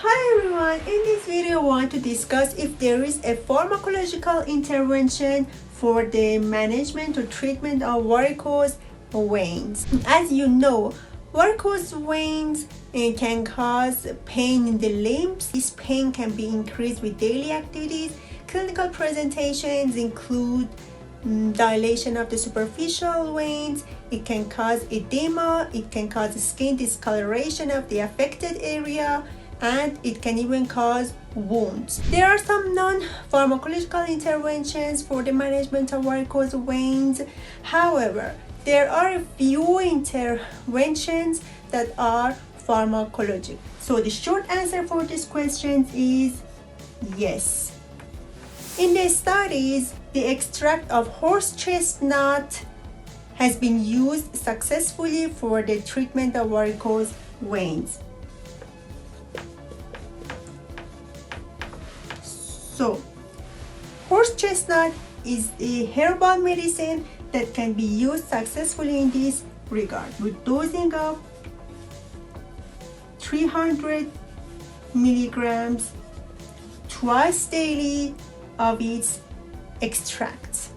Hi everyone, in this video I want to discuss if there is a pharmacological intervention for the management or treatment of varicose veins. As you know, varicose veins can cause pain in the limbs. This pain can be increased with daily activities. Clinical presentations include dilation of the superficial veins. It can cause edema, it can cause skin discoloration of the affected area, and it can even cause wounds. There are some non-pharmacological interventions for the management of varicose veins. However, there are a few interventions that are pharmacologic. So the short answer for this question is yes. In the studies, the extract of horse chestnut has been used successfully for the treatment of varicose veins. So, horse chestnut is a herbal medicine that can be used successfully in this regard with dosing of 300 milligrams twice daily of its extracts.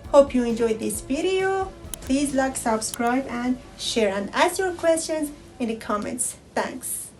Hope you enjoyed this video. Please like, subscribe and share, and ask your questions in the comments. Thanks.